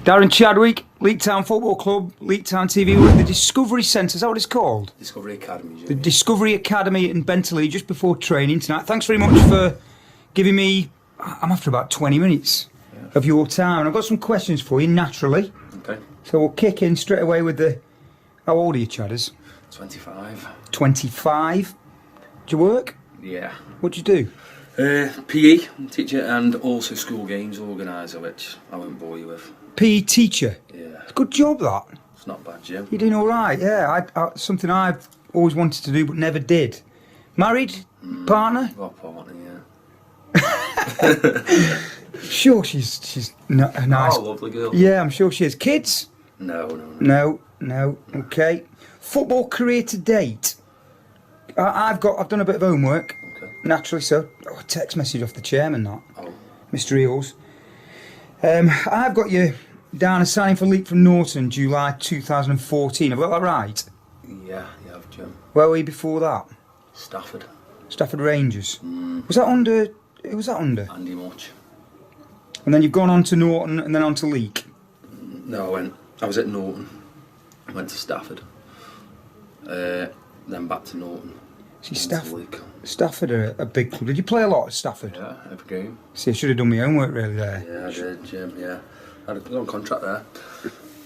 Darren Chadwick, Leek Town Football Club, Leek Town TV, we're at the Discovery Centre, is that what it's called? Discovery Academy. The Discovery Academy in Bentley, just before training tonight. Thanks very much for giving me, I'm after about 20 minutes of your time. And I've got some questions for you, naturally. Okay. So we'll kick in straight away with the, how old are you, Chadders? 25. 25. Do you work? Yeah. What do you do? PE teacher and also school games organiser, which I won't bore you with. PE teacher? Yeah. It's a good job, that. It's not bad, Jim. You're doing all right, yeah. Something I've always wanted to do but never did. Married? Partner? Got a partner, yeah. Sure, she's a nice. Oh, lovely girl. Yeah, I'm sure she is. Kids? No. No. Okay. Football career to date. I've done a bit of homework. Okay. Naturally, so a text message off the chairman, that. Oh. Mr. Eels. I've got you down as signing for Leek from Norton, July 2014. Have I got that right? Yeah, you have, Jim. Where were you before that? Stafford. Stafford Rangers. Was that under? Who was that under? Andy Much. And then you've gone on to Norton and then on to Leek. No, I was at Norton. I went to Stafford. Then back to Norton. See, Stafford are a big club. Did you play a lot at Stafford? Yeah, every game. See, I should have done my homework really there. Yeah, I did, Jim, yeah. I had a long contract there.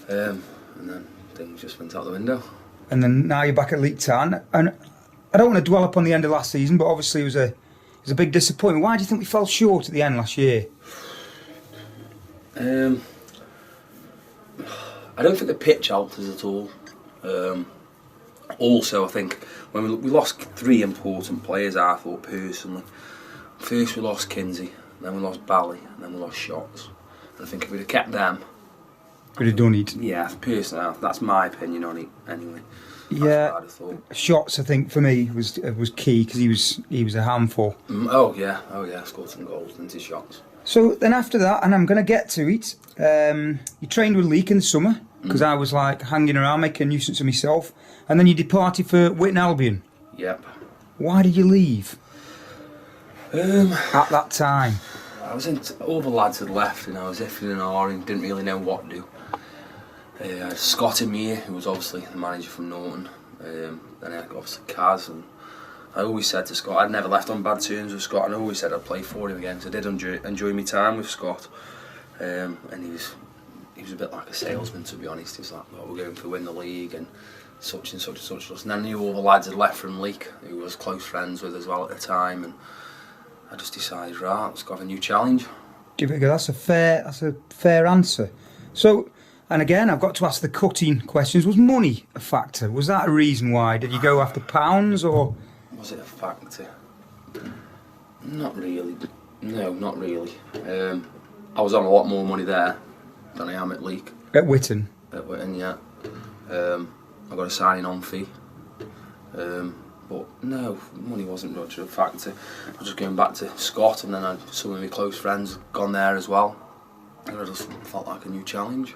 And then things just went out the window. And then now you're back at Leek Town. And I don't want to dwell upon the end of last season, but obviously it was a big disappointment. Why do you think we fell short at the end last year? I don't think the pitch helped us at all. Also, I think when we lost three important players, I thought personally. First we lost Kinsey, then we lost Bally, and then we lost Shots. And I think if we'd have kept them, Could have done it. yeah, personally, that's my opinion on it. Anyway, Yeah, I'd have thought. Shots I think for me was key because he was a handful. Oh yeah, scored some goals into Shots. So then after that, and I'm going to get to it. You trained with Leek in the summer because I was like hanging around making a nuisance of myself, and then you departed for Whitton Albion. Yep. Why did you leave? At that time. I was in. All the lads had left, and I was iffing and ahhing, didn't really know what to do. I had Scott in me, who was obviously the manager from Norton. Then I had obviously Kaz, and I always said to Scott, I'd never left on bad terms with Scott, and I always said I'd play for him again, so I did enjoy my time with Scott. And he was a bit like a salesman, to be honest. He was like, well, we're going to win the league, and such and such and such. And I knew all the lads had left from Leek, who I was close friends with as well at the time, and I just decided, right, let's go have a new challenge. Do you think that's a fair answer? So, and again, I've got to ask the cutting questions. Was money a factor? Was that a reason why? Did you go after pounds or? Was it a factor? Not really. No, not really. I was on a lot more money there than I am at Leek. At Whitton? At Whitton, yeah. I got a signing on fee. But no, money wasn't much of a factor. I was just going back to Scott, and then some of my close friends gone there as well. And I just felt like a new challenge.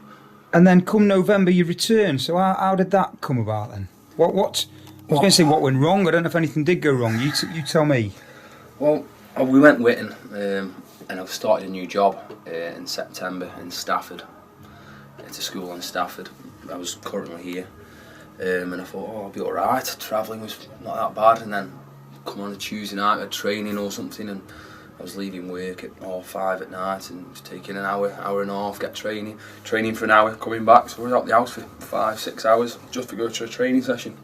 And then come November you return, so how did that come about then? What I was going to say what went wrong, I don't know if anything did go wrong, you tell me. Well, we went Whitton, and I started a new job in September in Stafford. It's a school in Stafford. I was currently here. And I thought, I'll be alright, travelling was not that bad, and then come on a Tuesday night at training or something, and I was leaving work at 5 at night and was taking an hour and a half, get training for an hour, coming back, so I was out the house for 5-6 hours just to go to a training session.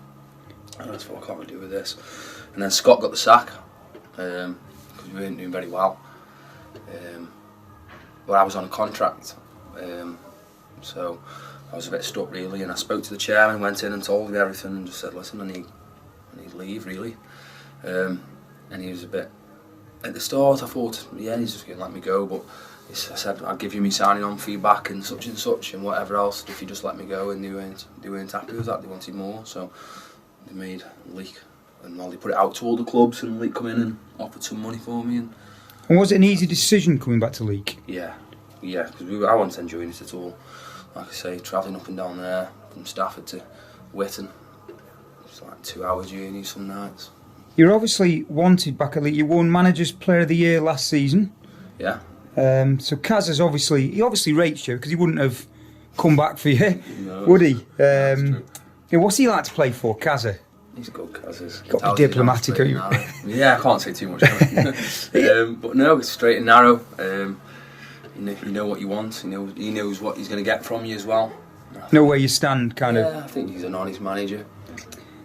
And I just thought, I can't really do with this. And then Scott got the sack, because we weren't doing very well. But I was on a contract, so I was a bit stuck really, and I spoke to the chairman, went in and told him everything, and just said, listen, I need leave really. And he was a bit, at the start I thought, yeah, he's just going to let me go, but I said, I'll give you me signing on feedback and such and whatever else if you just let me go, and they weren't happy with that, they wanted more, so they made Leek, and they put it out to all the clubs, and Leek come in and offered some money for me. And was it an easy decision coming back to Leek? Yeah, because I wasn't enjoying it at all. Like I say, travelling up and down there, from Stafford to Witton. It's like 2-hour journey some nights. You're obviously wanted back at Leek. You won Manager's Player of the Year last season. Yeah. So Kaz is he obviously rates you because he wouldn't have come back for you, No, would he? That's true. Yeah, what's he like to play for, Kaz? He's good, Kaz is. Got to be diplomatic, are you? Yeah, I can't say too much. But no, it's straight and narrow. You know what you want. He knows what he's going to get from you as well. Know where you stand, kind of. Yeah, I think he's an honest manager.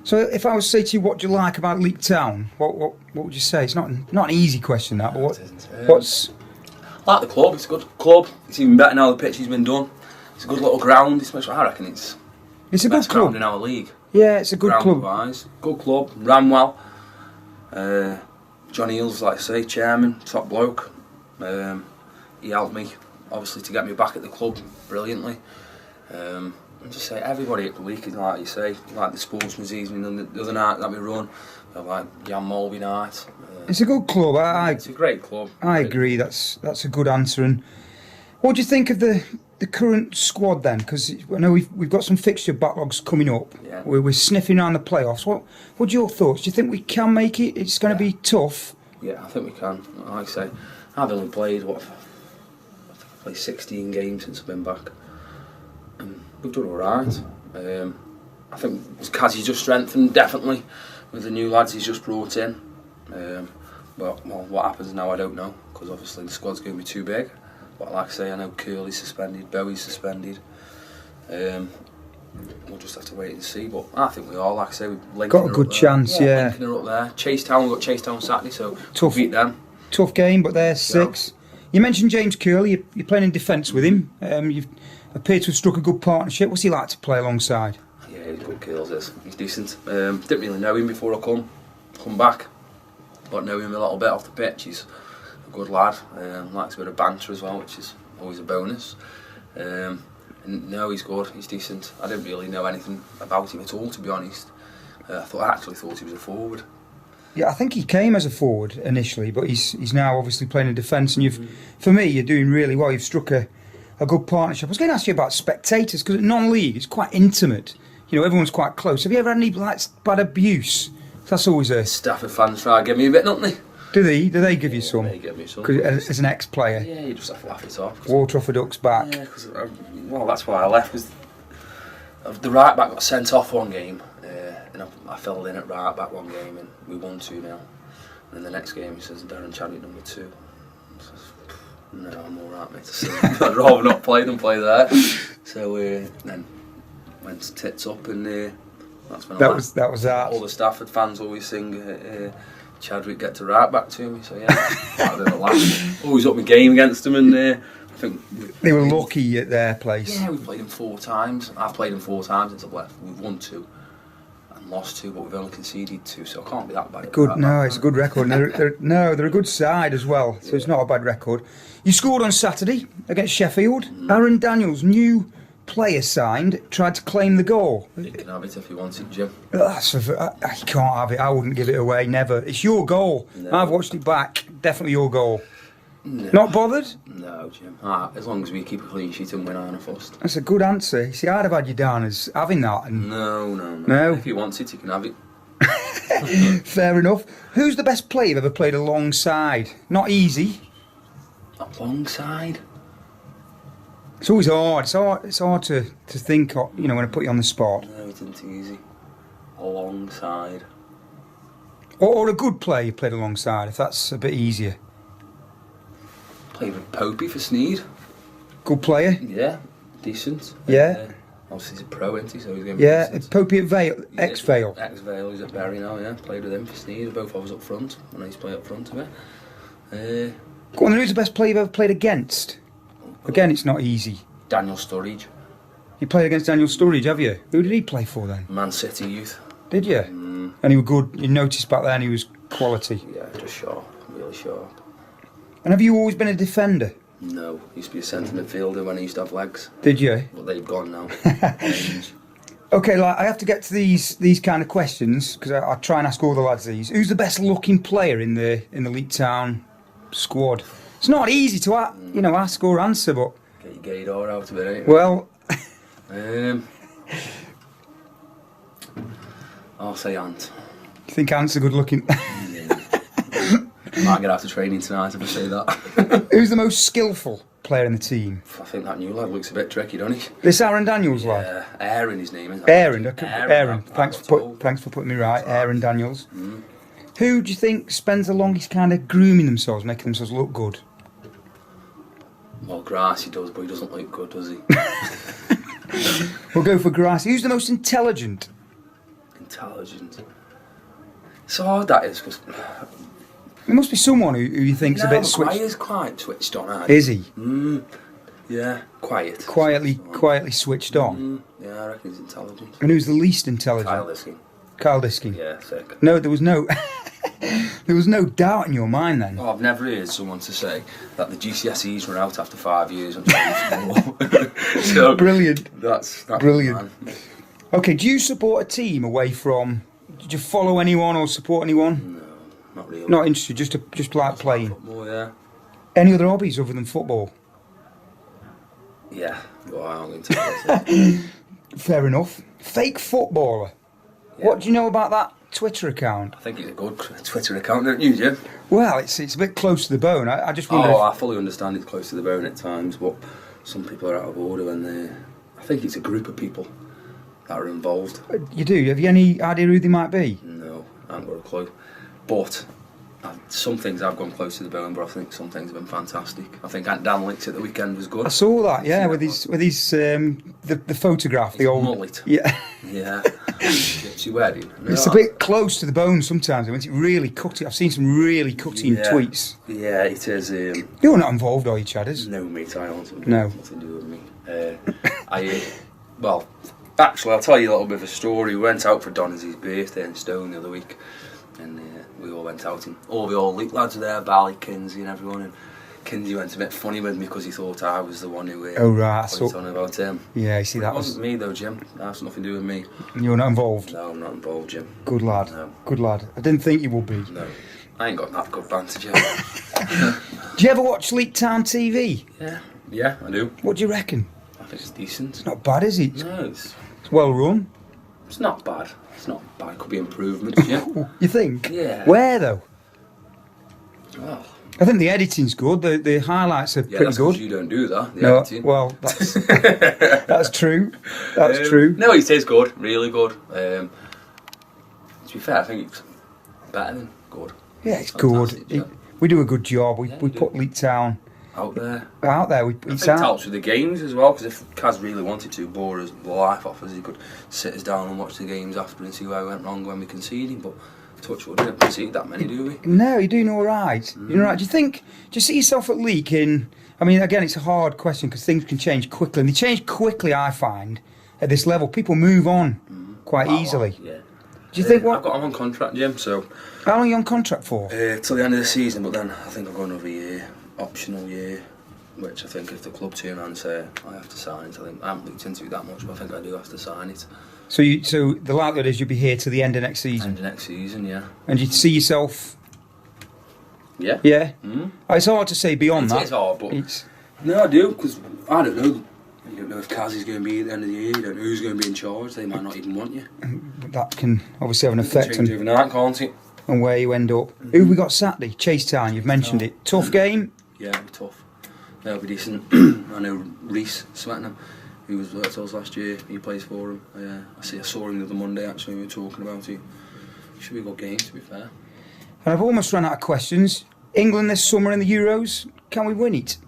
So if I was to say to you, what do you like about Leek Town? What would you say? It's not an easy question, that. But what's? I like the club. It's a good club. It's even better now the pitch has been done. It's a good little ground. I reckon it's a the good best club ground in our league. Yeah, it's a good club. Wise. Good club. Ran well. John Eales, like I say, chairman, top bloke. He helped me, obviously, to get me back at the club brilliantly. And just say everybody at the Leek is like you say, like the sportsman's evening the other night that we run, like Jan Mulvey night. It's a good club. It's a great club. I agree. That's a good answer. And what do you think of the current squad then? Because I know we've got some fixture backlogs coming up. Yeah. We're sniffing around the playoffs. What's your thoughts? Do you think we can make it? It's going to be tough. Yeah, I think we can. Like I say, I've only played 16 games since I've been back. We've done alright. I think Kazzy's just strengthened, definitely, with the new lads he's just brought in. But what happens now, I don't know, because obviously the squad's going to be too big. But like I say, I know Curly's suspended, Bowie's suspended. We'll just have to wait and see. But I think we all, like I say, we've got a good chance, yeah. Linking her up there. Chasetown, we've got Chasetown Saturday, so tough, we'll beat them. Tough game, but they're 6. You mentioned James Curley. You're playing in defence with him. You've appeared to have struck a good partnership. What's he like to play alongside? Yeah, he's good kills. He's decent. Didn't really know him before I come back. Got to know him a little bit off the pitch. He's a good lad. Likes a bit of banter as well, which is always a bonus. And no, he's good. He's decent. I didn't really know anything about him at all, to be honest. I actually thought he was a forward. Yeah, I think he came as a forward initially, but he's now obviously playing in defence. And for me, you're doing really well. You've struck a good partnership. I was going to ask you about spectators, because at non-league it's quite intimate. You know, everyone's quite close. Have you ever had any bad abuse? That's always a... Stafford fans try to give me a bit, don't they? Do they give you some? They give me some. As an ex-player? Yeah, you just have to laugh it off. Water Ducks back. Yeah, because that's why I left. Because the right back got sent off one game, and I filled in at right back one game, and we won 2-0. And then the next game he says Darren Chadwick number 2. I says, no, I'm all right, mate. I'd rather not play than play there. So then went tits up, and that's when that was that. All the Stafford fans always sing. Chadwick get to right back to me, so yeah, quite a bit of laugh. Always up my game against them, and I think they were lucky at their place. Yeah, we've played them 4 times. I've played them 4 times since I've left. We've won 2 and lost 2, but we've only conceded 2, so I can't be that bad. Good, no, it's a good record. They're a good side as well, so it's not a bad record. You scored on Saturday against Sheffield. Aaron Daniels, new player signed, tried to claim the goal. You can have it if you want it, Jim. You can't have it. I wouldn't give it away, never. It's your goal. No. I've watched it back. Definitely your goal. No. Not bothered? No, Jim. As long as we keep a clean sheet and win on a first. That's a good answer. You see, I'd have had you down as having that. And No. If you want it, you can have it. Fair enough. Who's the best player you've ever played alongside? Not easy. Alongside? It's always hard. It's hard to think of, when I put you on the spot. No, it isn't easy. Alongside. Or a good player you played alongside, if that's a bit easier. Played with Popey for Sneed. Good player? Yeah, decent. Yeah. Obviously he's a pro, isn't he? So he's going to be decent. Popey at Vale, ex-Vale. Ex-Vale, he's at Bury now, yeah. Played with him for Sneed. Both of us up front, when I used to play up front of it. Go on, who's the best player you've ever played against? Again, it's not easy. Daniel Sturridge. You played against Daniel Sturridge, have you? Who did he play for then? Man City youth. Did you? And he was good. You noticed back then he was quality. Yeah, just sharp, really sharp. And have you always been a defender? No, used to be a centre midfielder when I used to have legs. Did you? But they've gone now. Okay, I have to get to these kind of questions because I try and ask all the lads these. Who's the best looking player in the Leek Town squad? It's not easy to ask or answer, but get your gaydar out of it, ain't it? Well, I'll say Ant. You think Ant's a good looking? Might get after training tonight if I say that. Who's the most skillful player in the team? I think that new lad looks a bit tricky, doesn't he? This Aaron Daniels lad? Yeah, Aaron his name, isn't it? Aaron. Thanks for putting me right. Aaron Daniels. Who do you think spends the longest kind of grooming themselves, making themselves look good? Well, Grassy does, but he doesn't look good, does he? We'll go for Grassy. Who's the most intelligent? Intelligent. It's hard, that is, because... There must be someone who you think's a bit switched. He is quite switched on, Is he? Yeah, quiet. Quietly switched on. Yeah, I reckon he's intelligent. And who's the least intelligent? Kyle Diskin. Kyle Diskin. Yeah, sick. No, there was no doubt in your mind then. Oh, I've never heard someone to say that the GCSEs run out after 5 years. So Brilliant. That's brilliant. Okay, do you support a team away from? Did you follow anyone or support anyone? No, not really. Not interested. Just like playing. Football, yeah. Any other hobbies other than football? Yeah. Well, I'm going to that. Fair enough. Fake footballer. Yeah. What do you know about that Twitter account? I think it's a good Twitter account, don't you, Jim? Well, it's a bit close to the bone. I just wonder. I fully understand it's close to the bone at times, but some people are out of order when they. I think it's a group of people that are involved. You do? Have you any idea who they might be? No, I haven't got a clue. But some things have gone close to the bone, but I think some things have been fantastic. I think Ant Dan Licks at the weekend was good. I saw that, yeah, with his the photograph, the old mullet. Yeah. Yeah. What's he wearing? No, it's a bit close to the bone sometimes. When it really cut it. I've seen some really cutting tweets. Yeah, it is. You're not involved, are you, Chadders? No, mate, I don't. No. Nothing to do with me. Well, actually, I'll tell you a little bit of a story. We went out for Donna's birthday in Stone the other week, and we all went out, and all the old LEEK lads were there, Bally, Kinsey and everyone, and Kinsey went a bit funny with me because he thought I was the one who went on about him. Yeah, you see, that wasn't me though, Jim. That's nothing to do with me. You're not involved? No, I'm not involved, Jim. Good lad. No. Good lad. I didn't think you would be. No. I ain't got that good banter, Jim. Do you ever watch Leek Town TV? Yeah, I do. What do you reckon? I think it's decent. It's not bad, is it? No, it's well run. It's not bad. It's not bad. Could be improvements, yeah. You think? Yeah. Where though? Well, I think the editing's good. The highlights are pretty good. You don't do that. The no, editing. Well, that's that's true. That's true. No, it is good. Really good. To be fair, I think it's better than good. Yeah, it's good. We do a good job. We put Leek Town out there. We I think it helps with the games as well, because if Kaz really wanted to bore us the life off us, he could sit us down and watch the games after and see where we went wrong when we conceded. But touch wood, we don't concede that many, do we? No, you're doing all right. You're all right. Do you see yourself at LEEK in? I mean, again, it's a hard question because things can change quickly, and they change quickly. I find at this level, people move on quite easily. Yeah. Do you think what? I'm on contract, Jim. So how long are you on contract for? Till the end of the season, but then I think I've got another year, optional year, which I think if the club turn around and say I have to sign it, I haven't looked into it that much, but I think I do have to sign it. So the likelihood is you'll be here till the end of next season. End of next season, yeah. And you see yourself? Yeah. Yeah. It's hard to say beyond that. It is hard, but no, I do, because I don't know. You don't know if Kaz is going to be at the end of the year. You don't know who's going to be in charge. They might not even want you. That can obviously have an effect on overnight, can't it? On where you end up. Who have we got Saturday? Chase Town. You've mentioned it. Tough game. Yeah, it'll be tough. They'll be decent. I know Reese Swettenham, who was with us last year. He plays for him. I saw him the other Monday. Actually, we were talking about it. Should be a good game, to be fair. And I've almost run out of questions. England this summer in the Euros. Can we win it?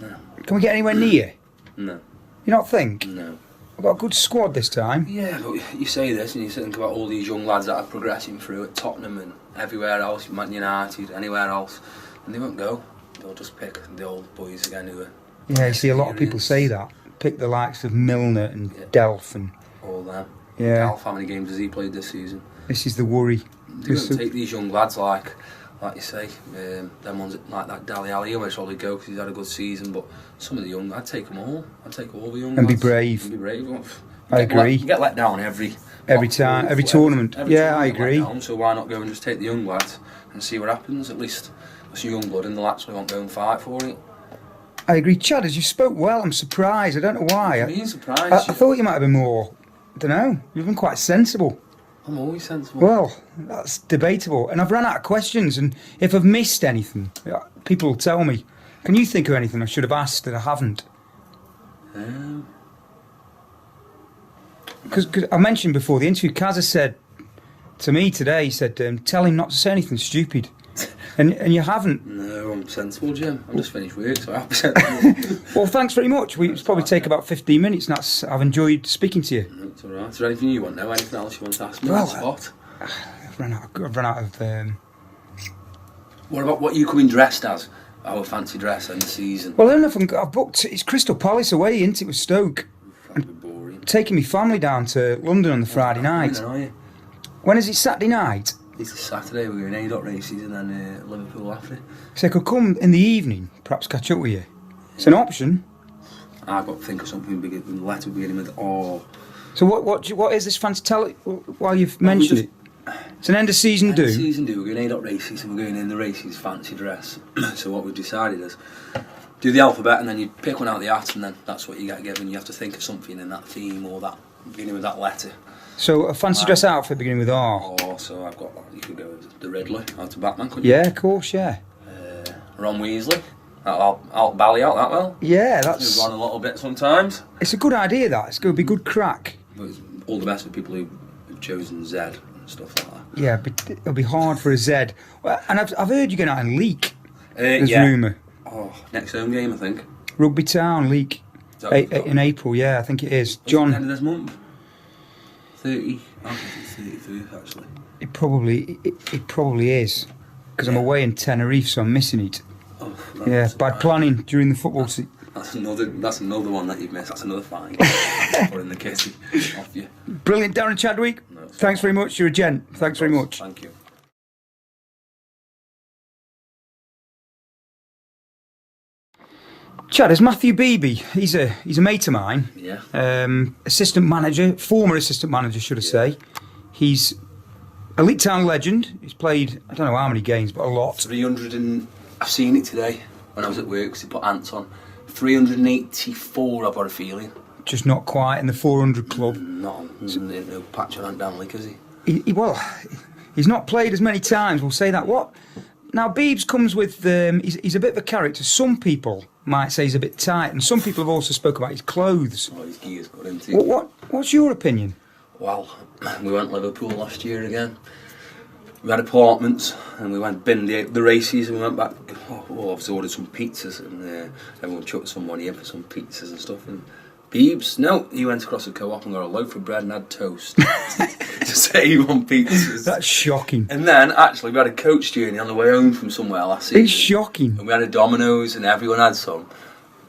No. Can we get anywhere near? No. You not think? No. We've got a good squad this time. Yeah, but you say this and you think about all these young lads that are progressing through at Tottenham and everywhere else, Man United, anywhere else, and they won't go. They'll just pick the old boys again who are... Yeah, you see a lot of people say that. Pick the likes of Milner and Delph and... all them. Yeah. Delph, how many games has he played this season? This is the worry. They don't take these young lads like you say, them ones like that Dali Ali, which probably go because he's had a good season, but some of the young, I'd take them all. I'd take all the young and lads. Be brave. And be brave. I agree. You get let down every time, every tournament. Yeah, I agree. Down, so why not go and just take the young lads and see what happens? At least it's young blood and they'll actually want to go and fight for it. I agree. Chad, as you spoke well, I'm surprised. I don't know why. I'm being surprised. I thought you might have been more, I don't know, you've been quite sensible. I'm always sensible. Well, that's debatable. And I've run out of questions, and if I've missed anything, people will tell me. Can you think of anything I should have asked that I haven't? Because I mentioned before the interview, Kaz has said to me today, he said, tell him not to say anything stupid. And you haven't. No, I'm sensible, Jim. I just finished work, so I'm sensible. Well, thanks very much. It's probably take about 15 minutes, and I've enjoyed speaking to you. No, it's alright. Is there anything you want now? Anything else you want to ask me? Well, Spot? I've run out of... What about what you coming dressed as? Our fancy dress end of season. Well, I don't know if I've booked... It's Crystal Palace away, isn't it, with Stoke? That'd be boring. Taking my family down to London on the Friday night. Are you? When is it, Saturday night? It's a Saturday, we're going A. races and then Liverpool after. So I could come in the evening, perhaps catch up with you. It's an option. I've got to think of something big, the letter beginning with O. So what is this fancy? Tell it while you've mentioned it. It's an end of season do. End of season do, we're going A. races and we're going in the races fancy dress. So what we've decided is, do the alphabet and then you pick one out of the hat and then that's what you get given. You have to think of something in that theme or that, beginning with that letter. So a fancy dress outfit beginning with R. Oh, so I've got that. You could go with the Riddler out of Batman, couldn't you? Yeah, of course, yeah. Ron Weasley. I'll bally out that well. Yeah, that's... Run a little bit sometimes. It's a good idea, that. It's going to be good crack. But it's all the best for people who've chosen Z and stuff like that. Yeah, but it'll be hard for a Z. Well, and I've heard you're going out in LEEK. There's yeah. rumour. Oh, next home game, I think. Rugby Town, LEEK. In April, yeah, I think it is. John... End of this month? 30? I think it's 31st, actually. It probably is. Because I'm away in Tenerife, so I'm missing it. Oh, yeah, bad planning during the football season. That's another one that you've missed. That's another fine. Putting the kitty off you. Brilliant, Darren Chadwick. No, thanks very much. You're a gent. Thanks very much. Thank you. Chad, is Matthew Beebe. He's a mate of mine. Yeah. Assistant manager, former assistant manager, should I say. He's a League Town legend. He's played, I don't know how many games, but a lot. 300 and... I've seen it today when I was at work because he put ants on. 384, I've got a feeling. Just not quite in the 400 club. No patch on down League, is he? Well, he's not played as many times, we'll say that. What? Now, Beebs comes with... he's a bit of a character. Some people might say he's a bit tight, and some people have also spoke about his clothes. Oh, his gear's got him too. What's your opinion? Well, we went to Liverpool last year again. We had apartments and we went binned the races and we went back. I've ordered some pizzas and everyone chucked some money in for some pizzas and stuff. And Beebs, no, he went across the co-op and got a loaf of bread and had toast to save on pizzas. That's shocking. And then actually we had a coach journey on the way home from somewhere last season. It's shocking. And we had a Domino's and everyone had some.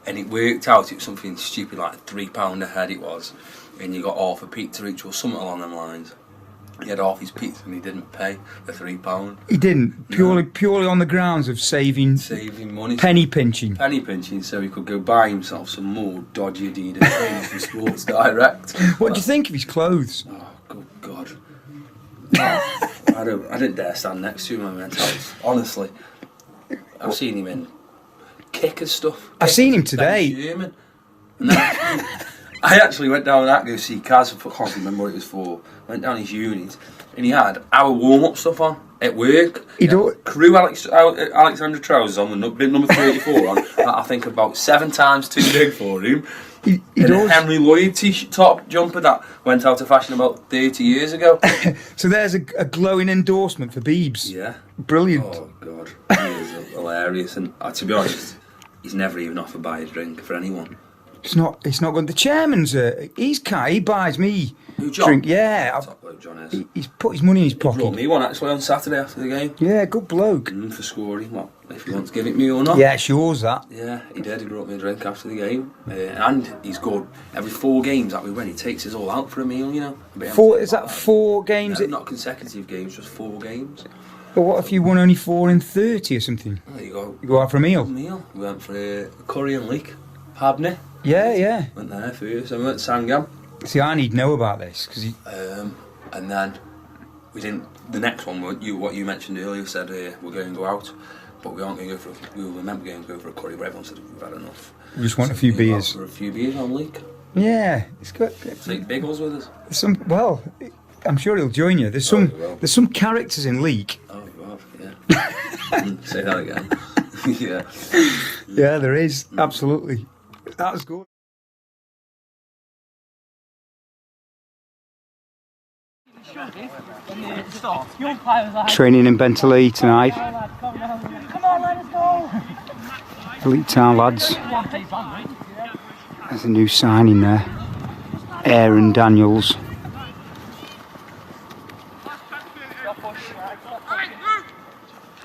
And it worked out, it was something stupid like £3 a head it was. And you got half a pizza each or something along them lines. He had half his pizza and he didn't pay the £3. He didn't? Purely on the grounds of saving money. Penny pinching, so he could go buy himself some more dodgy Adidas trainers from Sports Direct. What do you think of his clothes? Oh, good God. I didn't dare stand next to him in my mental health. Honestly. I've seen him in kickers stuff. I've seen him today. I actually went down that to go see Kaz, I can't remember what it was for. Went down his unit and he had our warm-up stuff on at work. Crew Alexander trousers on with bit number 34 on. I think about 7 times too big for him. He a Henry Lloyd top jumper that went out of fashion about 30 years ago. So there's a glowing endorsement for Beebs. Yeah. Brilliant. Oh God, he is hilarious. And to be honest, he's never even offered to buy a drink for anyone. It's not good. The chairman's he buys me John? drink. Yeah, top bloke John is. He's put his money in his pocket. He brought me one actually on Saturday after the game. Yeah, good bloke. For scoring. Well, if he wants to give it me or not. Yeah, it's yours that. Yeah, he did. He brought me a drink after the game, and he's good. Every 4 games that we win, he takes us all out for a meal. You know. Is that 4 games? No, not consecutive games, just 4 games. But what if you won only 4 in 30 or something? There you go. You go out for a meal. We went for a curry and leek. Pabney. Yeah. Went there first, and we went to Sangam. See, I need to know about this because and then we didn't. The next one, what you mentioned earlier, said we're going to go out, but we aren't going to go for. We were meant to go for a curry, but everyone said we've had enough. We just want a few beers. For a few beers on leek. Yeah, it's good. Take big ones with us. I'm sure he'll join you. There's some characters in LEEK. Oh, wow, yeah. Say that again. Yeah. Yeah, there is. Absolutely. That's good. Training in Bentley tonight. Elite Town lads. There's a new signing there. Aaron Daniels.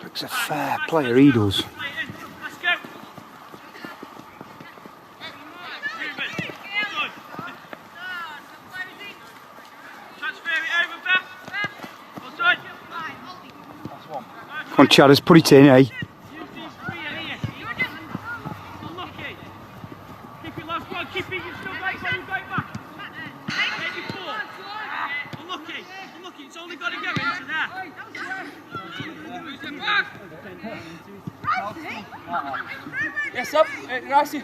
Looks a fair player, he does. Come on, Chadders, put it in, eh? Yes, up, grazie.